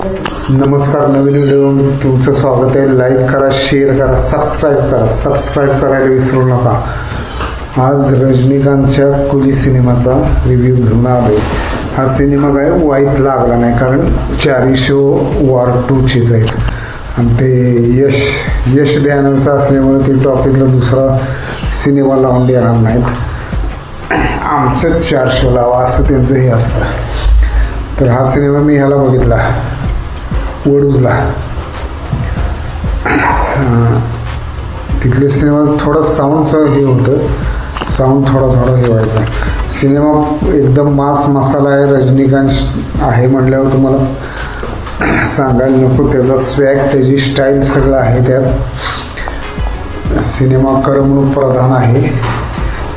नमस्कार, नवीन व्हिडिओ तुमचं स्वागत आहे. लाईक करा, शेअर करा, सबस्क्राईब करायला विसरू नका. आज रजनीकांतच्या कुली सिनेमाचा रिव्ह्यू घेऊन आलोय. हा सिनेमा काय वाईट लागला नाही, कारण चारी शो वॉर 2 चेच आहेत आणि ते यश बॅनरचा असल्यामुळे ते टॉकीजला दुसरा सिनेमा लावून देणार नाहीत. आमचं 4 शो लावा असं त्यांचं हे असतं. तर हा सिनेमा मी ह्याला बघितला, वडूजला. तिथले सिनेमा थोडं साऊंडचं हे होतं, साऊंड थोडा हे व्हायचा. सिनेमा एकदम मास मसाला आहे. रजनीकांत आहे म्हटल्यावर तुम्हाला सांगायला नको. त्याचा स्वॅग, त्याची स्टाईल सगळं आहे त्यात. सिनेमा करमणूक प्रधान आहे.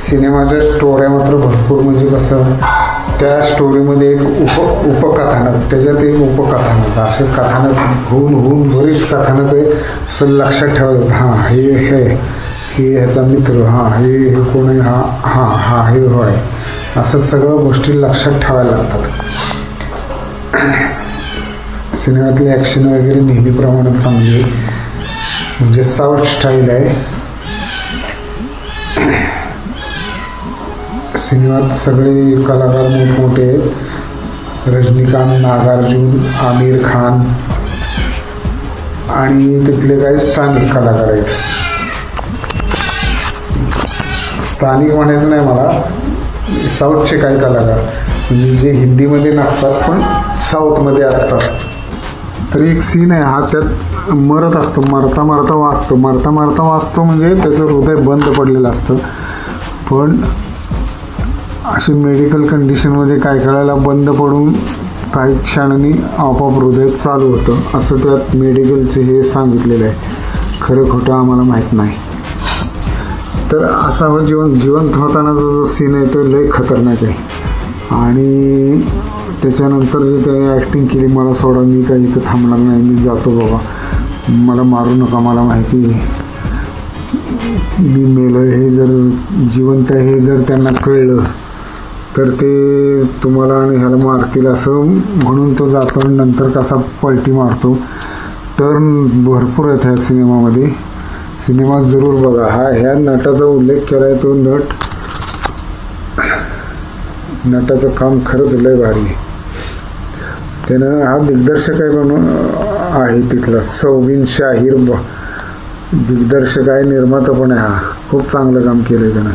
सिनेमाच्या स्टोऱ्या मात्र भरपूर, म्हणजे कसं त्या स्टोरीमध्ये एक उपकथानक, त्याच्यात एक उपकथानक, असे कथानक होऊन बरीच कथानक आहे. असं लक्षात ठेवायचं, हां हे ह्याचा मित्र, हां हे कोण आहे, हां हे होय, असं सगळं गोष्टी लक्षात ठेवायला लागतात. सिनेमातली ॲक्शन वगैरे नेहमीप्रमाणे चांगली आहे, म्हणजे साऊथ स्टाईल आहे. सिनेमात सगळे कलाकार मोठमोठे आहेत. रजनीकांत, नागार्जुन, आमिर खान आणि तिथले काही स्थानिक कलाकार आहेत. स्थानिक म्हणायचं नाही मला, साऊथचे काही कलाकार, म्हणजे जे हिंदीमध्ये नसतात पण साऊथमध्ये असतात. तर एक सीन आहे, हा त्यात मरत असतो, मरता वाचतो म्हणजे त्याचं हृदय बंद पडलेलं असतं. पण अशी मेडिकल कंडिशनमध्ये काय कळायला बंद पडून काही क्षणांनी आपोआप हृदय चालू होतं, असं त्यात मेडिकलचे हे सांगितलेलं आहे. खरं खोटं आम्हाला माहीत नाही. तर असा जिवंत होतानाचा जो सीन आहे तो लय खतरनाक आहे. आणि त्याच्यानंतर जे त्याने ॲक्टिंग केली, मला सोडा, मी काही इथं थांबणार नाही, मी जातो बाबा, मला मारू नका, मला माहिती मी मेलं. हे जर जिवंत आहे हे जर त्यांना कळलं तर ते तुम्हाला आणि ह्याला मारतील, असं म्हणून तो जातो. आणि नंतर कसा पलटी मारतो. टर्न भरपूर आहेत ह्या सिनेमामध्ये. सिनेमा जरूर बघा. ह्या नटाचा उल्लेख केला आहे, तो नटाचं काम खरंच लय भारी आहे. त्यानं हा दिग्दर्शक आहे पण आहे तिथला सौबिन शाहीर दिग्दर्शक आहे, निर्माता पण आहे. हा खूप चांगलं काम केलं आहे त्यानं.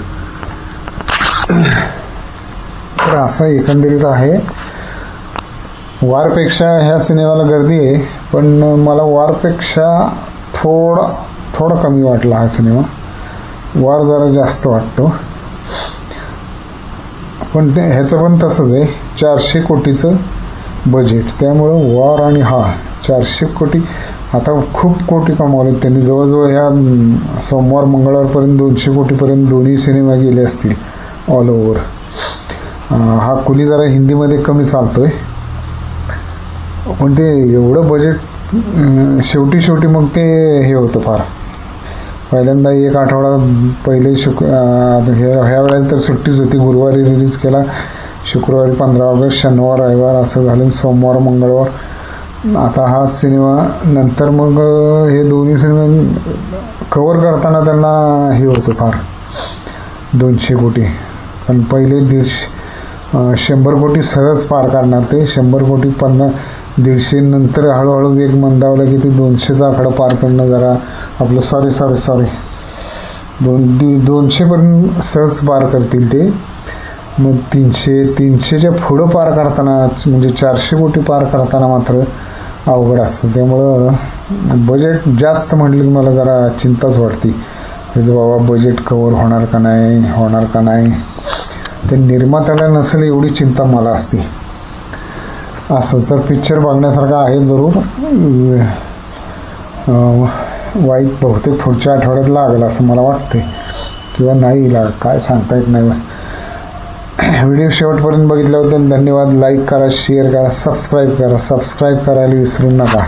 तर असं एकंदरीत आहे. वारपेक्षा ह्या सिनेमाला गर्दी आहे, पण मला वारपेक्षा थोडा कमी वाटला हा सिनेमा. वार जरा जास्त वाटतो, पण ह्याचं पण तसंच आहे. 400 कोटीचं बजेट, त्यामुळं वार आणि 400 कोटी, आता खूप कोटी कमावले त्यांनी. जवळजवळ ह्या सोमवार मंगळवारपर्यंत 200 कोटीपर्यंत दोन्ही सिनेमा गेले असतील ऑल ओव्हर. हा कुली जरा हिंदीमध्ये कमी चालतोय, पण ते एवढं बजेट शेवटी मग ते हे होतं फार. पहिल्यांदा एक आठवडा पहिले ह्या वेळेला तर सुट्टीच होती. गुरुवारी रिलीज केला, शुक्रवारी 15 ऑगस्ट, शनिवार रविवार असं झालं, सोमवार मंगळवार. आता हा सिनेमा नंतर मग हे दोन्ही सिनेमे कव्हर करताना त्यांना हे होतं फार 200 कोटी. पण पहिले 100 कोटी सहज पार करणार ते. 100 कोटी 150 नंतर हळूहळू वेग मंदावला की ते 200चा आकडा पार करणं जरा आपलं सॉरी 200 पर्यंत सहज पार करतील ते. मग 300च्या पुढं पार करताना, म्हणजे 400 कोटी पार करताना मात्र अवघड असतं. त्यामुळं बजेट जास्त म्हटलं की मला जरा चिंताच वाटते. त्याचं बाबा बजेट कव्हर होणार का नाही. ते निर्मात्याला नसेल एवढी चिंता मला असते. असं तर पिक्चर बघण्यासारखा आहे जरूर. वाईट बहुतेक पुढच्या आठवड्यात लागेल असं मला वाटते, किंवा नाही काय सांगता येत नाही. व्हिडिओ शेवटपर्यंत बघितल्याबद्दल धन्यवाद. लाईक करा, शेअर करा, सबस्क्राईब करायला विसरू नका.